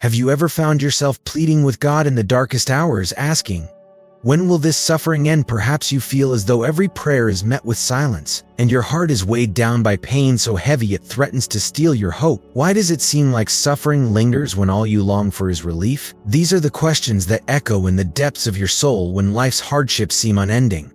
Have you ever found yourself pleading with God in the darkest hours, asking, "When will this suffering end?" Perhaps you feel as though every prayer is met with silence, and your heart is weighed down by pain so heavy it threatens to steal your hope. Why does it seem like suffering lingers when all you long for is relief? These are the questions that echo in the depths of your soul when life's hardships seem unending.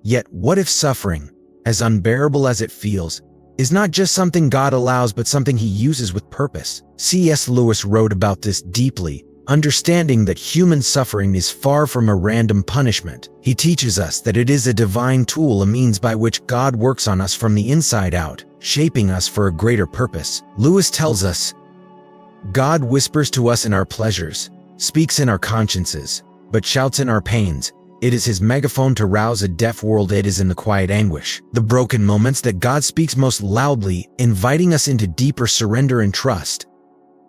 Yet, what if suffering, as unbearable as it feels, is not just something God allows but something He uses with purpose? C.S. Lewis wrote about this deeply, understanding that human suffering is far from a random punishment. He teaches us that it is a divine tool, a means by which God works on us from the inside out, shaping us for a greater purpose. Lewis tells us, "God whispers to us in our pleasures, speaks in our consciences, but shouts in our pains. It is His megaphone to rouse a deaf world. It is in the quiet anguish, the broken moments, that God speaks most loudly, inviting us into deeper surrender and trust."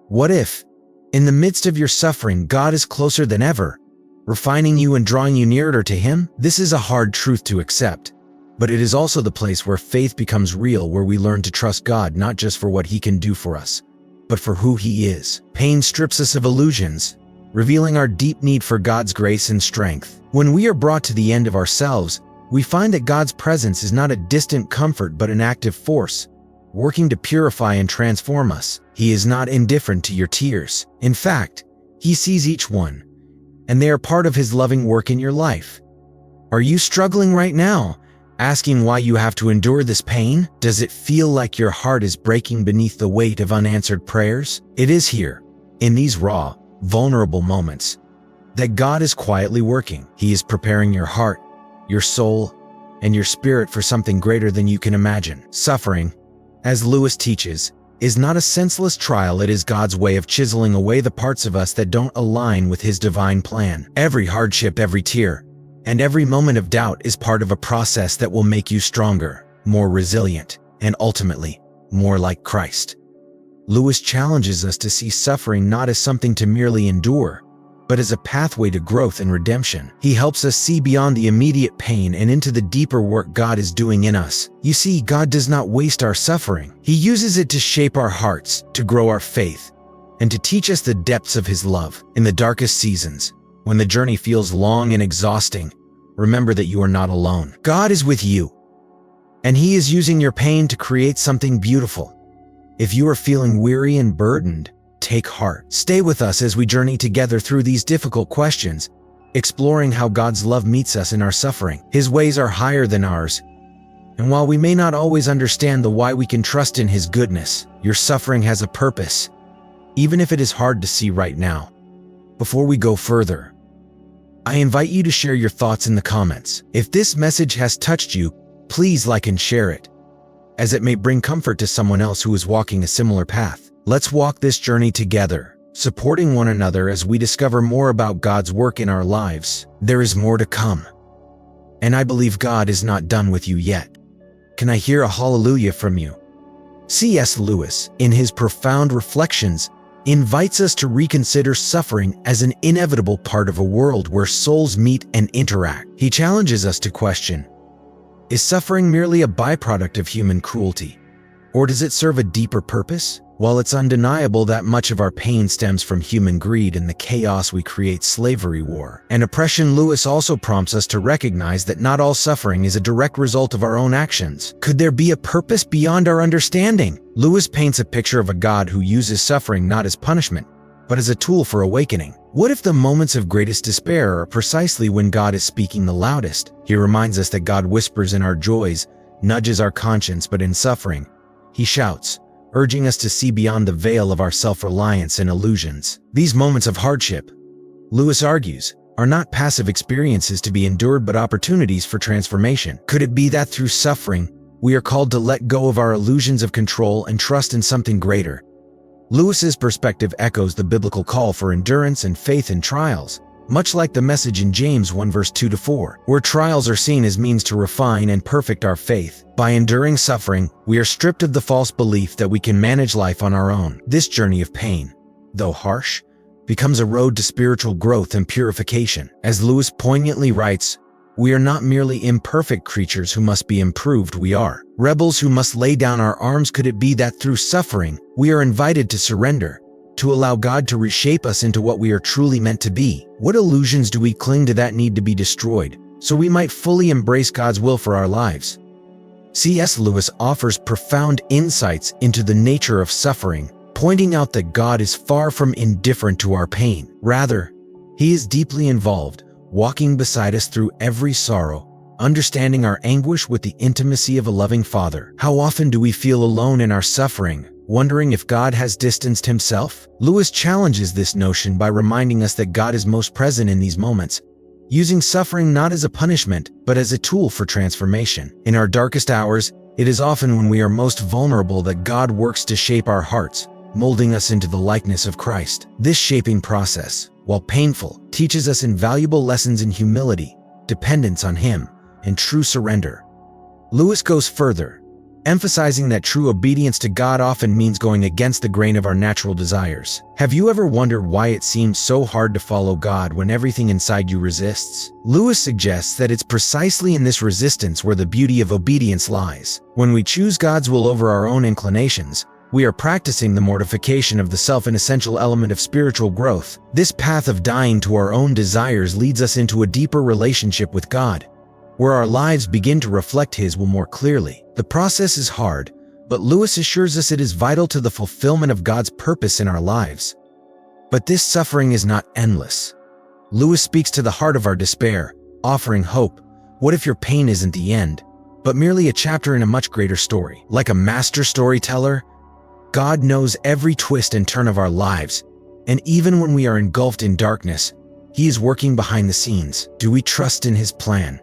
What if, in the midst of your suffering, God is closer than ever, refining you and drawing you nearer to Him? This is a hard truth to accept, but it is also the place where faith becomes real, where we learn to trust God not just for what He can do for us, but for who He is. Pain strips us of illusions, revealing our deep need for God's grace and strength. When we are brought to the end of ourselves, we find that God's presence is not a distant comfort but an active force, working to purify and transform us. He is not indifferent to your tears. In fact, He sees each one, and they are part of His loving work in your life. Are you struggling right now, asking why you have to endure this pain? Does it feel like your heart is breaking beneath the weight of unanswered prayers? It is here, in these raw, vulnerable moments, that God is quietly working. He is preparing your heart, your soul, and your spirit for something greater than you can imagine. Suffering, as Lewis teaches, is not a senseless trial. It is God's way of chiseling away the parts of us that don't align with His divine plan. Every hardship, every tear, and every moment of doubt is part of a process that will make you stronger, more resilient, and ultimately, more like Christ. Lewis challenges us to see suffering not as something to merely endure, but as a pathway to growth and redemption. He helps us see beyond the immediate pain and into the deeper work God is doing in us. You see, God does not waste our suffering. He uses it to shape our hearts, to grow our faith, and to teach us the depths of His love. In the darkest seasons, when the journey feels long and exhausting, remember that you are not alone. God is with you, and He is using your pain to create something beautiful. If you are feeling weary and burdened, take heart. Stay with us as we journey together through these difficult questions, exploring how God's love meets us in our suffering. His ways are higher than ours, and while we may not always understand the why, we can trust in His goodness. Your suffering has a purpose, even if it is hard to see right now. Before we go further, I invite you to share your thoughts in the comments. If this message has touched you, please like and share it, as it may bring comfort to someone else who is walking a similar path. Let's walk this journey together, supporting one another as we discover more about God's work in our lives. There is more to come, and I believe God is not done with you yet. Can I hear a hallelujah from you? C.S. Lewis, in his profound reflections, invites us to reconsider suffering as an inevitable part of a world where souls meet and interact. He challenges us to question, is suffering merely a byproduct of human cruelty, or does it serve a deeper purpose? While it's undeniable that much of our pain stems from human greed and the chaos we create, slavery, war, and oppression, Lewis also prompts us to recognize that not all suffering is a direct result of our own actions. Could there be a purpose beyond our understanding? Lewis paints a picture of a God who uses suffering not as punishment, but as a tool for awakening. What if the moments of greatest despair are precisely when God is speaking the loudest? He reminds us that God whispers in our joys, nudges our conscience, but in suffering, He shouts, urging us to see beyond the veil of our self-reliance and illusions. These moments of hardship, Lewis argues, are not passive experiences to be endured but opportunities for transformation. Could it be that through suffering, we are called to let go of our illusions of control and trust in something greater? Lewis's perspective echoes the biblical call for endurance and faith in trials, much like the message in James 1 verse 2-4, where trials are seen as means to refine and perfect our faith. By enduring suffering, we are stripped of the false belief that we can manage life on our own. This journey of pain, though harsh, becomes a road to spiritual growth and purification. As Lewis poignantly writes, we are not merely imperfect creatures who must be improved, we are rebels who must lay down our arms. Could it be that through suffering, we are invited to surrender, to allow God to reshape us into what we are truly meant to be? What illusions do we cling to that need to be destroyed, so we might fully embrace God's will for our lives? C.S. Lewis offers profound insights into the nature of suffering, pointing out that God is far from indifferent to our pain. Rather, He is deeply involved, walking beside us through every sorrow, understanding our anguish with the intimacy of a loving Father. How often do we feel alone in our suffering, wondering if God has distanced Himself? Lewis challenges this notion by reminding us that God is most present in these moments, using suffering not as a punishment, but as a tool for transformation. In our darkest hours, it is often when we are most vulnerable that God works to shape our hearts, molding us into the likeness of Christ. This shaping process, while painful, teaches us invaluable lessons in humility, dependence on Him, and true surrender. Lewis goes further, emphasizing that true obedience to God often means going against the grain of our natural desires. Have you ever wondered why it seems so hard to follow God when everything inside you resists? Lewis suggests that it's precisely in this resistance where the beauty of obedience lies. When we choose God's will over our own inclinations, we are practicing the mortification of the self, an essential element of spiritual growth. This path of dying to our own desires leads us into a deeper relationship with God, where our lives begin to reflect His will more clearly. The process is hard, but Lewis assures us it is vital to the fulfillment of God's purpose in our lives. But this suffering is not endless. Lewis speaks to the heart of our despair, offering hope. What if your pain isn't the end, but merely a chapter in a much greater story? Like a master storyteller, God knows every twist and turn of our lives, and even when we are engulfed in darkness, He is working behind the scenes. Do we trust in His plan,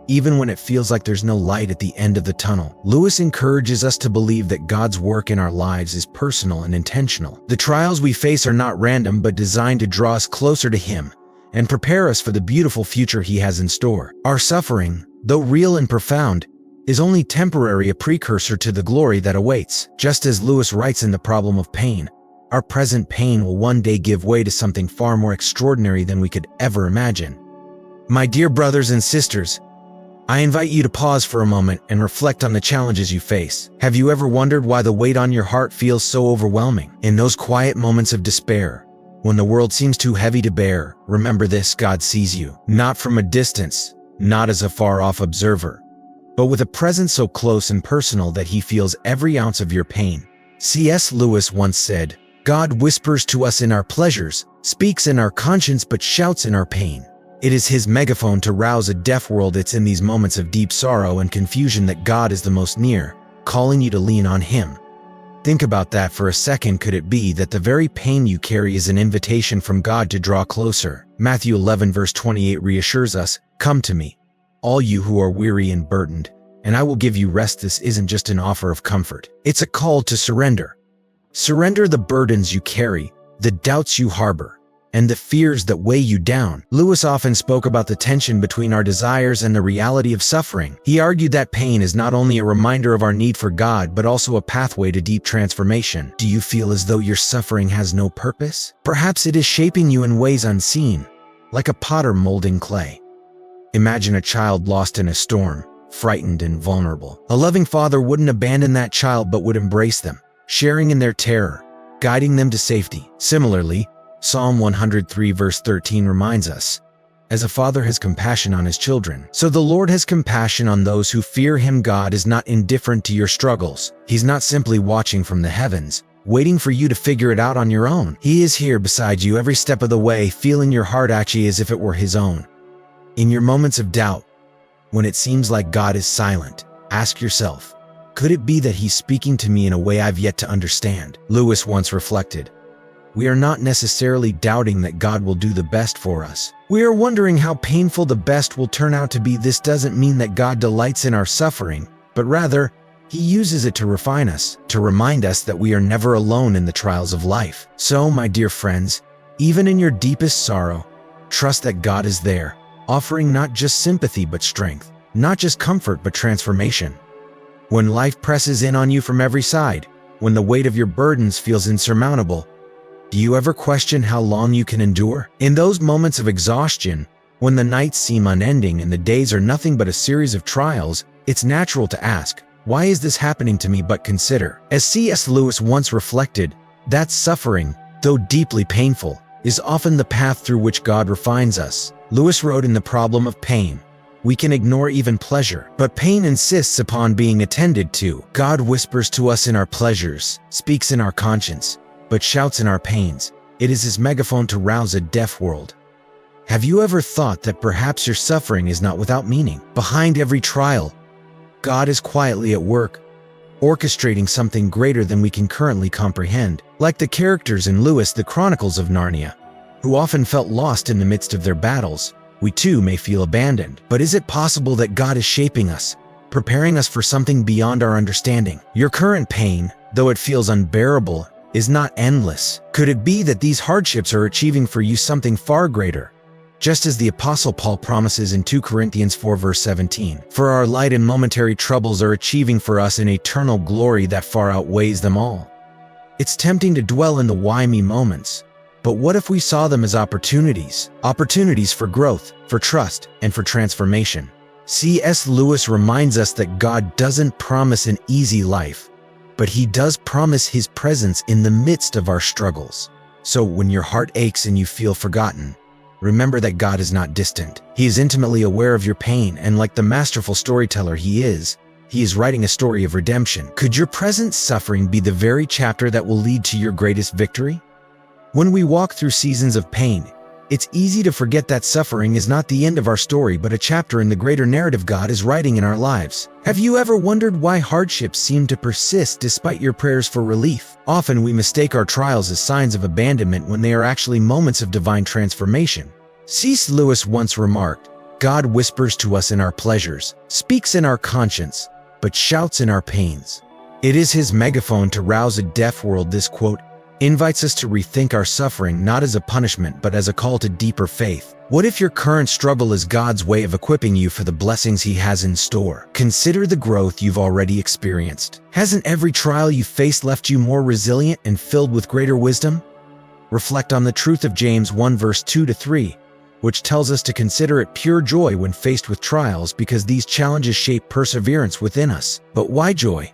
even when it feels like there's no light at the end of the tunnel? Lewis encourages us to believe that God's work in our lives is personal and intentional. The trials we face are not random but designed to draw us closer to Him and prepare us for the beautiful future He has in store. Our suffering, though real and profound, is only temporary, a precursor to the glory that awaits. Just as Lewis writes in The Problem of Pain, our present pain will one day give way to something far more extraordinary than we could ever imagine. My dear brothers and sisters, I invite you to pause for a moment and reflect on the challenges you face. Have you ever wondered why the weight on your heart feels so overwhelming? In those quiet moments of despair, when the world seems too heavy to bear, remember this: God sees you, not from a distance, not as a far-off observer, but with a presence so close and personal that He feels every ounce of your pain. C.S. Lewis once said, "God whispers to us in our pleasures, speaks in our conscience, but shouts in our pain." It is His megaphone to rouse a deaf world. It's in these moments of deep sorrow and confusion that God is the most near, calling you to lean on Him. Think about that for a second. Could it be that the very pain you carry is an invitation from God to draw closer? Matthew 11 verse 28 reassures us, "Come to me, all you who are weary and burdened, and I will give you rest." This isn't just an offer of comfort. It's a call to surrender. Surrender the burdens you carry, the doubts you harbor, and the fears that weigh you down. Lewis often spoke about the tension between our desires and the reality of suffering. He argued that pain is not only a reminder of our need for God, but also a pathway to deep transformation. Do you feel as though your suffering has no purpose? Perhaps it is shaping you in ways unseen, like a potter molding clay. Imagine a child lost in a storm, frightened and vulnerable. A loving father wouldn't abandon that child but would embrace them, sharing in their terror, guiding them to safety. Similarly, Psalm 103 verse 13 reminds us, "As a father has compassion on his children, so the Lord has compassion on those who fear Him." God is not indifferent to your struggles. He's not simply watching from the heavens, waiting for you to figure it out on your own. He is here beside you every step of the way, feeling your heart actually as if it were His own. In your moments of doubt, when it seems like God is silent, ask yourself, could it be that He's speaking to me in a way I've yet to understand? Lewis once reflected, we are not necessarily doubting that God will do the best for us. We are wondering how painful the best will turn out to be. This doesn't mean that God delights in our suffering, but rather, He uses it to refine us, to remind us that we are never alone in the trials of life. So, my dear friends, even in your deepest sorrow, trust that God is there, offering not just sympathy but strength, not just comfort but transformation. When life presses in on you from every side, when the weight of your burdens feels insurmountable, do you ever question how long you can endure? In those moments of exhaustion, when the nights seem unending and the days are nothing but a series of trials, it's natural to ask, why is this happening to me? But consider, as C.S. Lewis once reflected, that suffering, though deeply painful, is often the path through which God refines us. Lewis wrote in The Problem of Pain, "We can ignore even pleasure, but pain insists upon being attended to. God whispers to us in our pleasures, speaks in our conscience, but shouts in our pains. It is his megaphone to rouse a deaf world." Have you ever thought that perhaps your suffering is not without meaning? Behind every trial, God is quietly at work, orchestrating something greater than we can currently comprehend. Like the characters in Lewis' The Chronicles of Narnia, who often felt lost in the midst of their battles, we too may feel abandoned. But is it possible that God is shaping us, preparing us for something beyond our understanding? Your current pain, though it feels unbearable, is not endless. Could it be that these hardships are achieving for you something far greater? Just as the Apostle Paul promises in 2 Corinthians 4 verse 17, "For our light and momentary troubles are achieving for us an eternal glory that far outweighs them all." It's tempting to dwell in the why me moments, but what if we saw them as opportunities? Opportunities for growth, for trust, and for transformation. C.S. Lewis reminds us that God doesn't promise an easy life, but he does promise his presence in the midst of our struggles. So when your heart aches and you feel forgotten, remember that God is not distant. He is intimately aware of your pain, and like the masterful storyteller he is writing a story of redemption. Could your present suffering be the very chapter that will lead to your greatest victory? When we walk through seasons of pain, it's easy to forget that suffering is not the end of our story, but a chapter in the greater narrative God is writing in our lives. Have you ever wondered why hardships seem to persist despite your prayers for relief? Often we mistake our trials as signs of abandonment when they are actually moments of divine transformation. C.S. Lewis once remarked, "God whispers to us in our pleasures, speaks in our conscience, but shouts in our pains. It is his megaphone to rouse a deaf world." This quote invites us to rethink our suffering not as a punishment but as a call to deeper faith. What if your current struggle is God's way of equipping you for the blessings he has in store? Consider the growth you've already experienced. Hasn't every trial you faced left you more resilient and filled with greater wisdom? Reflect on the truth of James 1 verse 2-3, which tells us to consider it pure joy when faced with trials because these challenges shape perseverance within us. But why joy?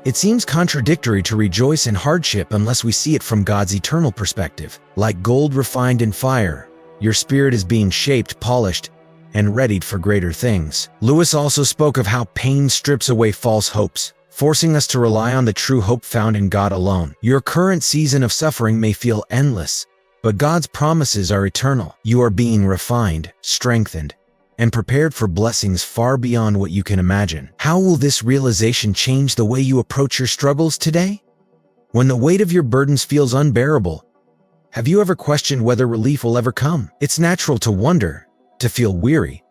It seems contradictory to rejoice in hardship unless we see it from God's eternal perspective. Like gold refined in fire, your spirit is being shaped, polished, and readied for greater things. Lewis also spoke of how pain strips away false hopes, forcing us to rely on the true hope found in God alone. Your current season of suffering may feel endless, but God's promises are eternal. You are being refined, strengthened, and prepared for blessings far beyond what you can imagine. How will this realization change the way you approach your struggles today? When the weight of your burdens feels unbearable, have you ever questioned whether relief will ever come? It's natural to wonder, to feel weary.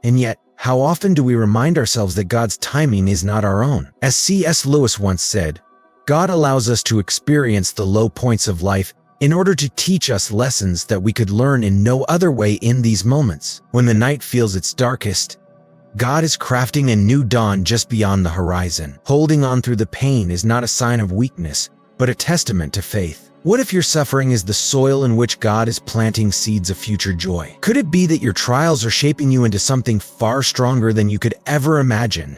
And yet, how often do we remind ourselves that God's timing is not our own? As C.S. Lewis once said, God allows us to experience the low points of life in order to teach us lessons that we could learn in no other way in these moments. When the night feels its darkest, God is crafting a new dawn just beyond the horizon. Holding on through the pain is not a sign of weakness, but a testament to faith. What if your suffering is the soil in which God is planting seeds of future joy? Could it be that your trials are shaping you into something far stronger than you could ever imagine?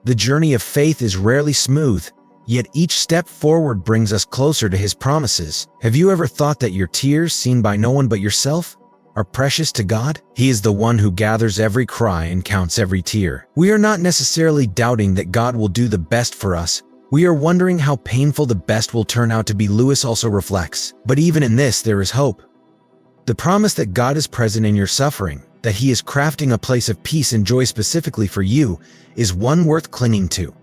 The journey of faith is rarely smooth, yet each step forward brings us closer to his promises. Have you ever thought that your tears, seen by no one but yourself, are precious to God? He is the one who gathers every cry and counts every tear. We are not necessarily doubting that God will do the best for us. We are wondering how painful the best will turn out to be. Lewis also reflects, but even in this there is hope. The promise that God is present in your suffering, that he is crafting a place of peace and joy specifically for you, is one worth clinging to.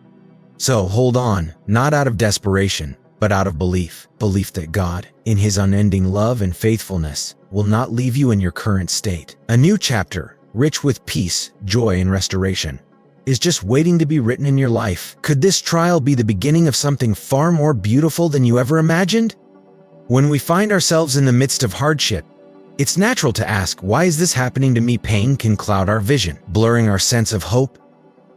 So hold on, not out of desperation, but out of belief. Belief that God, in his unending love and faithfulness, will not leave you in your current state. A new chapter, rich with peace, joy, and restoration, is just waiting to be written in your life. Could this trial be the beginning of something far more beautiful than you ever imagined? When we find ourselves in the midst of hardship, it's natural to ask, why is this happening to me? Pain can cloud our vision, blurring our sense of hope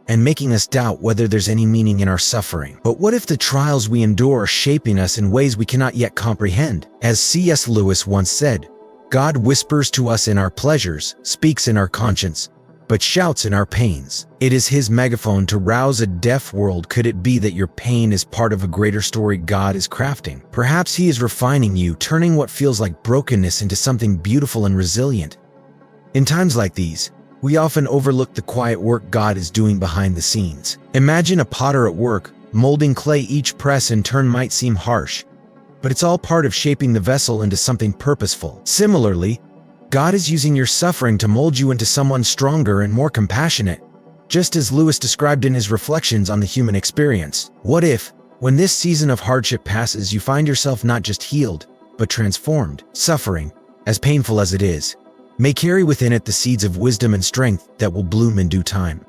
and making us doubt whether there's any meaning in our suffering. But what if the trials we endure are shaping us in ways we cannot yet comprehend? As C.S. Lewis once said, God whispers to us in our pleasures, speaks in our conscience, but shouts in our pains. It is his megaphone to rouse a deaf world. Could it be that your pain is part of a greater story God is crafting? Perhaps he is refining you, turning what feels like brokenness into something beautiful and resilient. In times like these, we often overlook the quiet work God is doing behind the scenes. Imagine a potter at work, molding clay. Each press and turn might seem harsh, but it's all part of shaping the vessel into something purposeful. Similarly, God is using your suffering to mold you into someone stronger and more compassionate, just as Lewis described in his reflections on the human experience. What if, when this season of hardship passes, you find yourself not just healed, but transformed? Suffering, as painful as it is, may carry within it the seeds of wisdom and strength that will bloom in due time.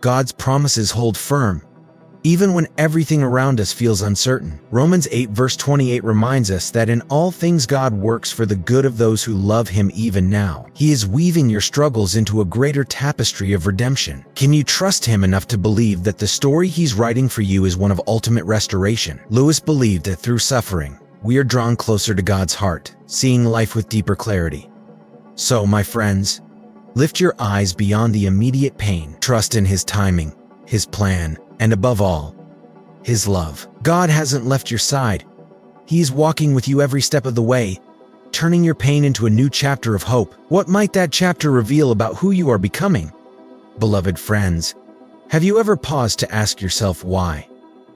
God's promises hold firm, even when everything around us feels uncertain. Romans 8 verse 28 reminds us that in all things God works for the good of those who love him. Even now, he is weaving your struggles into a greater tapestry of redemption. Can you trust him enough to believe that the story he's writing for you is one of ultimate restoration? Lewis believed that through suffering, we are drawn closer to God's heart, seeing life with deeper clarity. So, my friends, lift your eyes beyond the immediate pain. Trust in his timing, his plan, and above all, his love. God hasn't left your side. He is walking with you every step of the way, turning your pain into a new chapter of hope. What might that chapter reveal about who you are becoming? Beloved friends, have you ever paused to ask yourself why,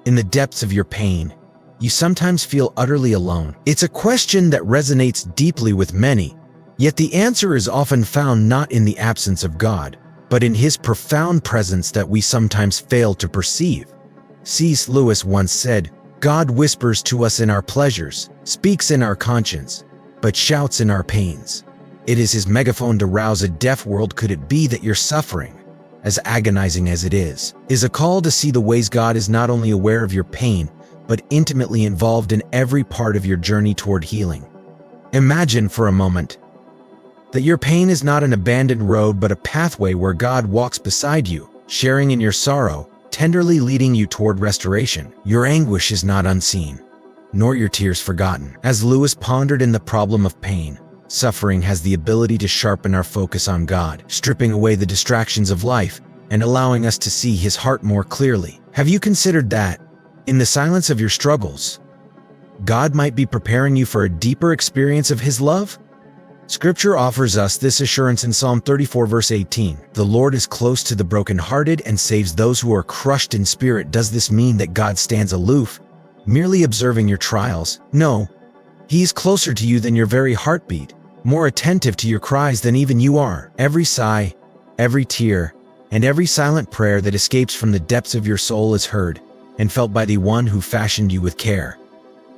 in the depths of your pain, you sometimes feel utterly alone? It's a question that resonates deeply with many, yet the answer is often found not in the absence of God, but in his profound presence that we sometimes fail to perceive. C.S. Lewis once said, "God whispers to us in our pleasures, speaks in our conscience, but shouts in our pains. It is his megaphone to rouse a deaf world." Could it be that your suffering, as agonizing as it is a call to see the ways God is not only aware of your pain, but intimately involved in every part of your journey toward healing? Imagine for a moment that your pain is not an abandoned road but a pathway where God walks beside you, sharing in your sorrow, tenderly leading you toward restoration. Your anguish is not unseen, nor your tears forgotten. As Lewis pondered in The Problem of Pain, suffering has the ability to sharpen our focus on God, stripping away the distractions of life and allowing us to see his heart more clearly. Have you considered that, in the silence of your struggles, God might be preparing you for a deeper experience of his love? Scripture offers us this assurance in Psalm 34 verse 18. The Lord is close to the brokenhearted and saves those who are crushed in spirit. Does this mean that God stands aloof, merely observing your trials? No, he is closer to you than your very heartbeat, more attentive to your cries than even you are. Every sigh, every tear, and every silent prayer that escapes from the depths of your soul is heard and felt by the one who fashioned you with care.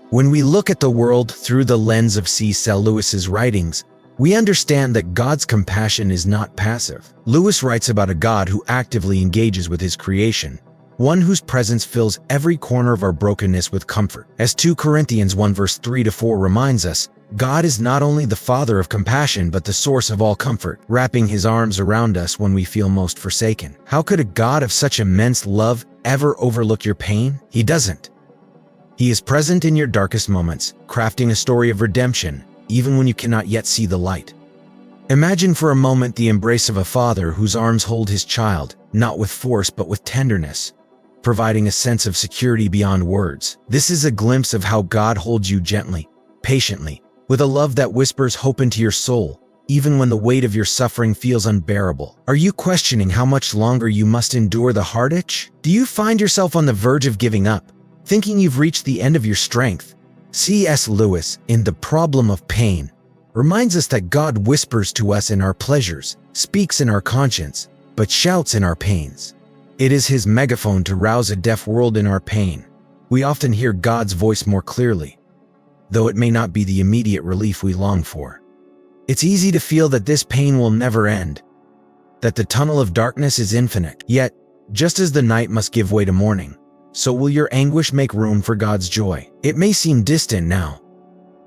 When we look at the world through the lens of C.S. Lewis's writings, we understand that God's compassion is not passive. Lewis writes about a God who actively engages with his creation, one whose presence fills every corner of our brokenness with comfort. As 2 Corinthians 1 verse 3-4 reminds us, God is not only the Father of compassion but the source of all comfort, wrapping his arms around us when we feel most forsaken. How could a God of such immense love ever overlook your pain? He doesn't. He is present in your darkest moments, crafting a story of redemption, even when you cannot yet see the light. Imagine for a moment the embrace of a father whose arms hold his child, not with force but with tenderness, providing a sense of security beyond words. This is a glimpse of how God holds you gently, patiently, with a love that whispers hope into your soul, even when the weight of your suffering feels unbearable. Are you questioning how much longer you must endure the heartache? Do you find yourself on the verge of giving up, thinking you've reached the end of your strength? C.S. Lewis, in The Problem of Pain, reminds us that God whispers to us in our pleasures, speaks in our conscience, but shouts in our pains. It is his megaphone to rouse a deaf world in our pain. We often hear God's voice more clearly, though it may not be the immediate relief we long for. It's easy to feel that this pain will never end, that the tunnel of darkness is infinite. Yet, just as the night must give way to morning, so will your anguish make room for God's joy. It may seem distant now,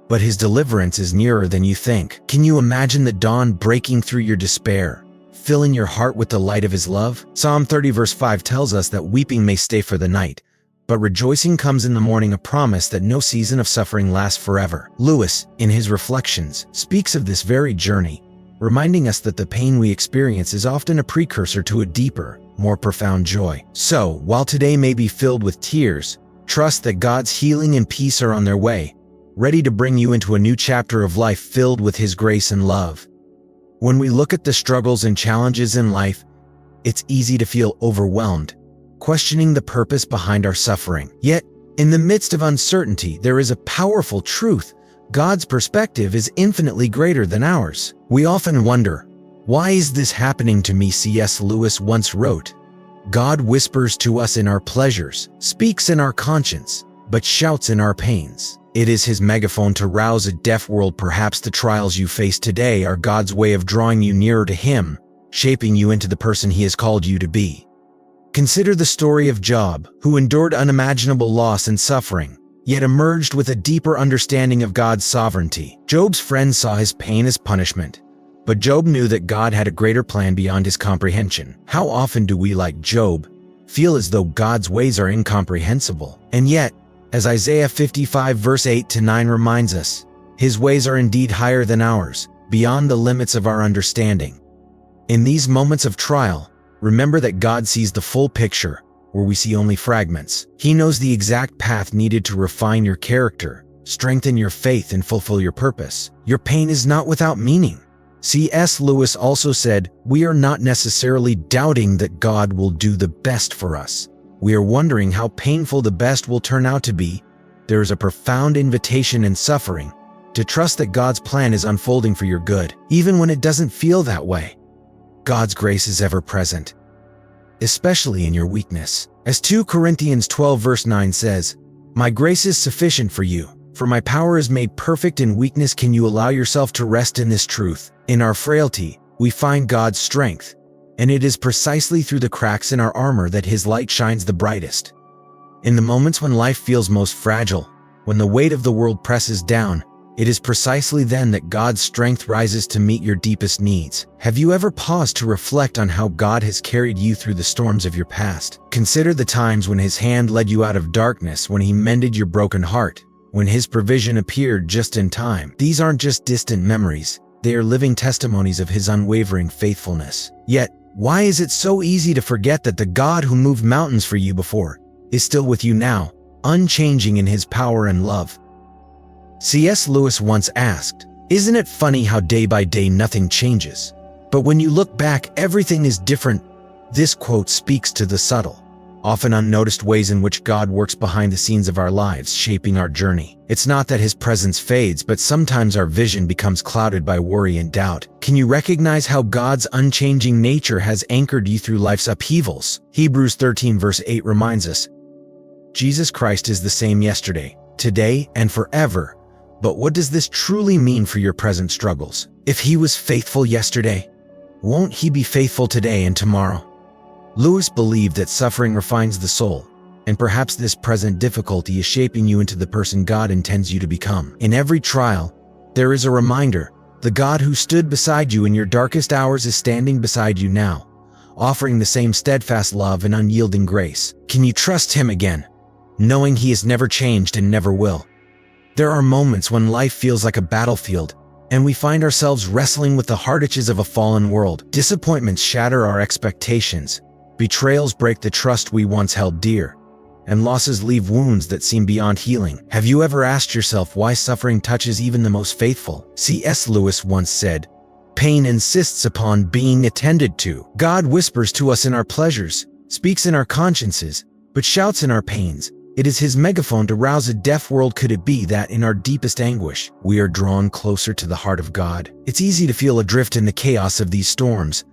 but his deliverance is nearer than you think. Can you imagine the dawn breaking through your despair, filling your heart with the light of his love? Psalm 30 verse 5 tells us that weeping may stay for the night, but rejoicing comes in the morning, a promise that no season of suffering lasts forever. Lewis, in his reflections, speaks of this very journey, reminding us that the pain we experience is often a precursor to a deeper, more profound joy. So, while today may be filled with tears, trust that God's healing and peace are on their way, ready to bring you into a new chapter of life filled with His grace and love. When we look at the struggles and challenges in life, it's easy to feel overwhelmed, questioning the purpose behind our suffering. Yet, in the midst of uncertainty, there is a powerful truth. God's perspective is infinitely greater than ours. We often wonder, why is this happening to me? C.S. Lewis once wrote, God whispers to us in our pleasures, speaks in our conscience, but shouts in our pains. It is His megaphone to rouse a deaf world. Perhaps the trials you face today are God's way of drawing you nearer to Him, shaping you into the person He has called you to be. Consider the story of Job, who endured unimaginable loss and suffering, yet emerged with a deeper understanding of God's sovereignty. Job's friends saw his pain as punishment, but Job knew that God had a greater plan beyond his comprehension. How often do we, like Job, feel as though God's ways are incomprehensible? And yet, as Isaiah 55 verse 8-9 reminds us, His ways are indeed higher than ours, beyond the limits of our understanding. In these moments of trial, remember that God sees the full picture, where we see only fragments. He knows the exact path needed to refine your character, strengthen your faith, and fulfill your purpose. Your pain is not without meaning. C.S. Lewis also said, we are not necessarily doubting that God will do the best for us. We are wondering how painful the best will turn out to be. There is a profound invitation in suffering to trust that God's plan is unfolding for your good, even when it doesn't feel that way. God's grace is ever present, especially in your weakness. As 2 Corinthians 12 verse 9 says, my grace is sufficient for you, for my power is made perfect in weakness. Can you allow yourself to rest in this truth? In our frailty, we find God's strength, and it is precisely through the cracks in our armor that His light shines the brightest. In the moments when life feels most fragile, when the weight of the world presses down, it is precisely then that God's strength rises to meet your deepest needs. Have you ever paused to reflect on how God has carried you through the storms of your past? Consider the times when His hand led you out of darkness, when He mended your broken heart, when His provision appeared just in time. These aren't just distant memories, they are living testimonies of His unwavering faithfulness. Yet, why is it so easy to forget that the God who moved mountains for you before is still with you now, unchanging in His power and love? C.S. Lewis once asked, isn't it funny how day by day nothing changes, but when you look back everything is different? This quote speaks to the subtle, often unnoticed ways in which God works behind the scenes of our lives, shaping our journey. It's not that His presence fades, but sometimes our vision becomes clouded by worry and doubt. Can you recognize how God's unchanging nature has anchored you through life's upheavals? Hebrews 13 verse 8 reminds us, Jesus Christ is the same yesterday, today, and forever. But what does this truly mean for your present struggles? If He was faithful yesterday, won't He be faithful today and tomorrow? Lewis believed that suffering refines the soul, and perhaps this present difficulty is shaping you into the person God intends you to become. In every trial, there is a reminder, the God who stood beside you in your darkest hours is standing beside you now, offering the same steadfast love and unyielding grace. Can you trust Him again, knowing He has never changed and never will? There are moments when life feels like a battlefield, and we find ourselves wrestling with the hard edges of a fallen world. Disappointments shatter our expectations, betrayals break the trust we once held dear, and losses leave wounds that seem beyond healing. Have you ever asked yourself why suffering touches even the most faithful? C.S. Lewis once said, pain insists upon being attended to. God whispers to us in our pleasures, speaks in our consciences, but shouts in our pains. It is His megaphone to rouse a deaf world. Could it be that in our deepest anguish, we are drawn closer to the heart of God? It's easy to feel adrift in the chaos of these storms,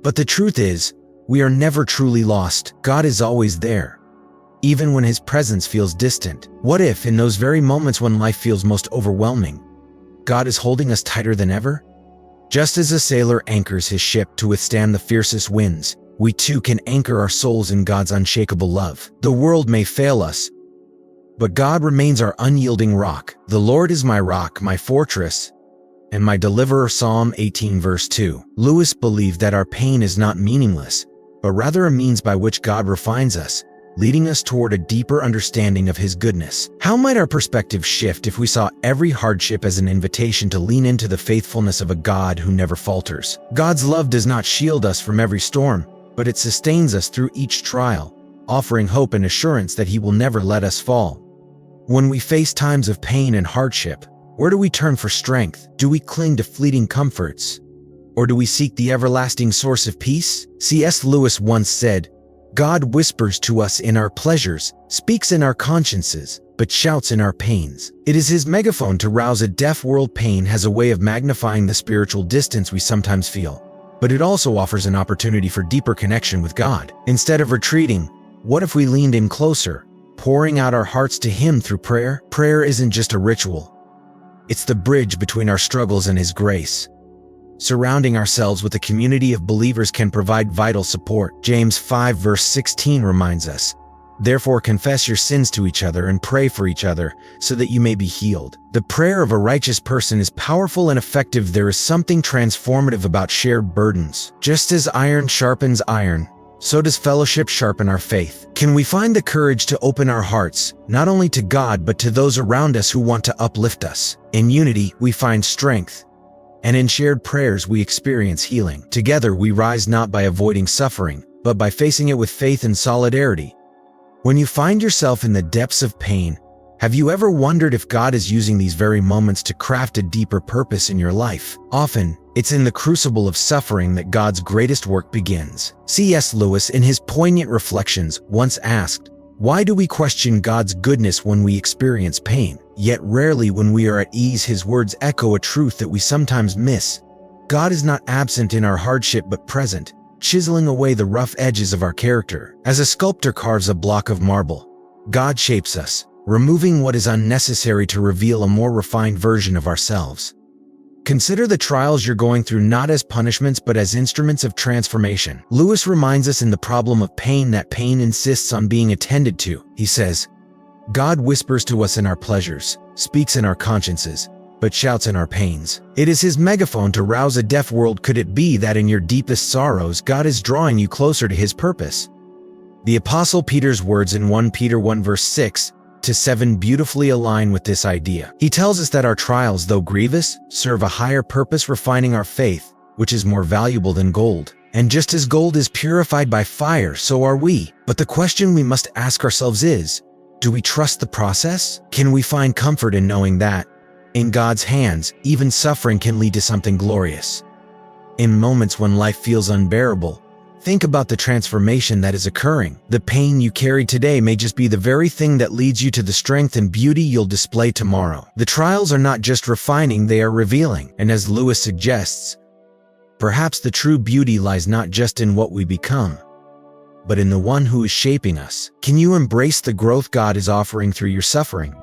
but the truth is, we are never truly lost. God is always there, even when His presence feels distant. What if, in those very moments when life feels most overwhelming, God is holding us tighter than ever? Just as a sailor anchors his ship to withstand the fiercest winds, we too can anchor our souls in God's unshakable love. The world may fail us, but God remains our unyielding rock. The Lord is my rock, my fortress, and my deliverer. Psalm 18 verse 2. Lewis believed that our pain is not meaningless, but rather a means by which God refines us, leading us toward a deeper understanding of His goodness. How might our perspective shift if we saw every hardship as an invitation to lean into the faithfulness of a God who never falters? God's love does not shield us from every storm, but it sustains us through each trial, offering hope and assurance that He will never let us fall. When we face times of pain and hardship, where do we turn for strength? Do we cling to fleeting comforts? Or do we seek the everlasting source of peace? C.S. Lewis once said, "God whispers to us in our pleasures, speaks in our consciences, but shouts in our pains." It is His megaphone to rouse a deaf world. Pain has a way of magnifying the spiritual distance we sometimes feel, but it also offers an opportunity for deeper connection with God. Instead of retreating, what if we leaned in closer, pouring out our hearts to Him through prayer? Prayer isn't just a ritual. It's the bridge between our struggles and His grace. Surrounding ourselves with a community of believers can provide vital support. James 5 verse 16 reminds us, "Therefore confess your sins to each other and pray for each other so that you may be healed." The prayer of a righteous person is powerful and effective. There is something transformative about shared burdens. Just as iron sharpens iron, so does fellowship sharpen our faith. Can we find the courage to open our hearts, not only to God but to those around us who want to uplift us? In unity, we find strength, and in shared prayers we experience healing. Together we rise not by avoiding suffering, but by facing it with faith and solidarity. When you find yourself in the depths of pain, have you ever wondered if God is using these very moments to craft a deeper purpose in your life? Often, it's in the crucible of suffering that God's greatest work begins. C.S. Lewis, in his poignant reflections, once asked, "Why do we question God's goodness when we experience pain, yet rarely when we are at ease?" His words echo a truth that we sometimes miss. God is not absent in our hardship but present, chiseling away the rough edges of our character. As a sculptor carves a block of marble, God shapes us, removing what is unnecessary to reveal a more refined version of ourselves. Consider the trials you're going through not as punishments but as instruments of transformation. Lewis reminds us in The Problem of Pain that pain insists on being attended to. He says, "God whispers to us in our pleasures, speaks in our consciences, but shouts in our pains." It is His megaphone to rouse a deaf world. Could it be that in your deepest sorrows, God is drawing you closer to His purpose? The Apostle Peter's words in 1 Peter 1 verse 6-7 beautifully align with this idea. He tells us that our trials, though grievous, serve a higher purpose, refining our faith, which is more valuable than gold. And just as gold is purified by fire, so are we. But the question we must ask ourselves is, do we trust the process? Can we find comfort in knowing that, in God's hands, even suffering can lead to something glorious? In moments when life feels unbearable, think about the transformation that is occurring. The pain you carry today may just be the very thing that leads you to the strength and beauty you'll display tomorrow. The trials are not just refining, they are revealing. And as Lewis suggests, perhaps the true beauty lies not just in what we become, but in the one who is shaping us. Can you embrace the growth God is offering through your suffering?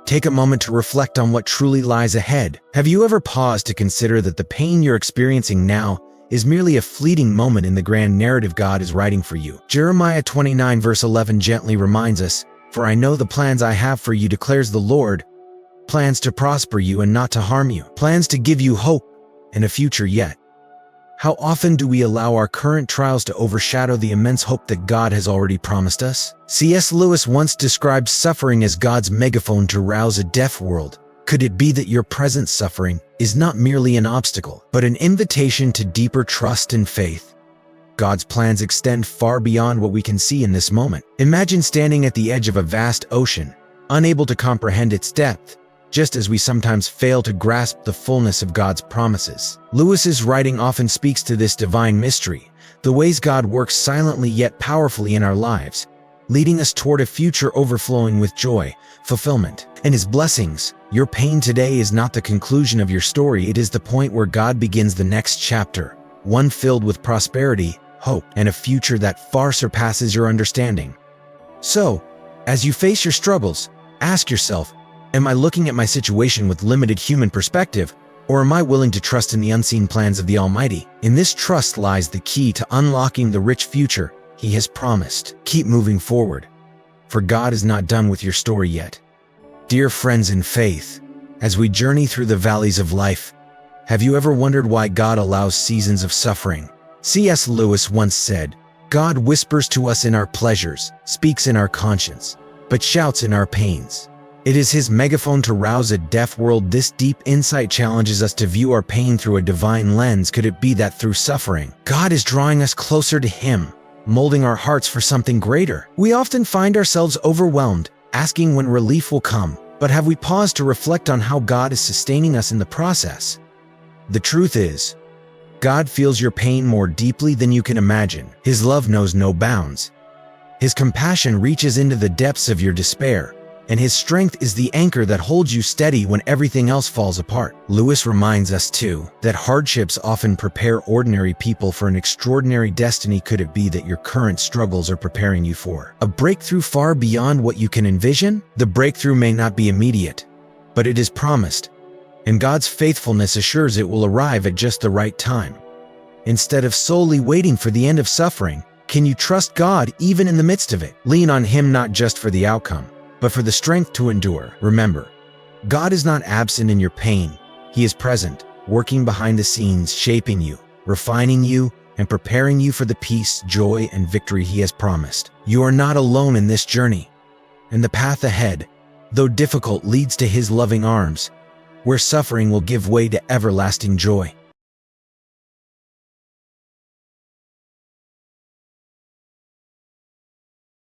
Take a moment to reflect on what truly lies ahead. Have you ever paused to consider that the pain you're experiencing now is merely a fleeting moment in the grand narrative God is writing for you? Jeremiah 29 verse 11 gently reminds us, "For I know the plans I have for you, declares the Lord, plans to prosper you and not to harm you, plans to give you hope and a future yet." How often do we allow our current trials to overshadow the immense hope that God has already promised us? C.S. Lewis once described suffering as God's megaphone to rouse a deaf world. Could it be that your present suffering is not merely an obstacle, but an invitation to deeper trust and faith? God's plans extend far beyond what we can see in this moment. Imagine standing at the edge of a vast ocean, unable to comprehend its depth, just as we sometimes fail to grasp the fullness of God's promises. Lewis's writing often speaks to this divine mystery, the ways God works silently yet powerfully in our lives, leading us toward a future overflowing with joy, fulfillment, and His blessings. Your pain today is not the conclusion of your story, it is the point where God begins the next chapter, one filled with prosperity, hope, and a future that far surpasses your understanding. So, as you face your struggles, ask yourself, am I looking at my situation with limited human perspective, or am I willing to trust in the unseen plans of the Almighty? In this trust lies the key to unlocking the rich future He has promised. Keep moving forward, for God is not done with your story yet. Dear friends in faith, as we journey through the valleys of life, have you ever wondered why God allows seasons of suffering? C.S. Lewis once said, God whispers to us in our pleasures, speaks in our conscience, but shouts in our pains. It is his megaphone to rouse a deaf world. This deep insight challenges us to view our pain through a divine lens. Could it be that through suffering, God is drawing us closer to him, molding our hearts for something greater? We often find ourselves overwhelmed, asking when relief will come, but have we paused to reflect on how God is sustaining us in the process? The truth is, God feels your pain more deeply than you can imagine. His love knows no bounds. His compassion reaches into the depths of your despair, and his strength is the anchor that holds you steady when everything else falls apart. Lewis reminds us, too, that hardships often prepare ordinary people for an extraordinary destiny. Could it be that your current struggles are preparing you for a breakthrough far beyond what you can envision? The breakthrough may not be immediate, but it is promised, and God's faithfulness assures it will arrive at just the right time. Instead of solely waiting for the end of suffering, can you trust God even in the midst of it? Lean on him not just for the outcome, but for the strength to endure. Remember, God is not absent in your pain. He is present, working behind the scenes, shaping you, refining you, and preparing you for the peace, joy, and victory he has promised. You are not alone in this journey, and the path ahead, though difficult, leads to his loving arms, where suffering will give way to everlasting joy.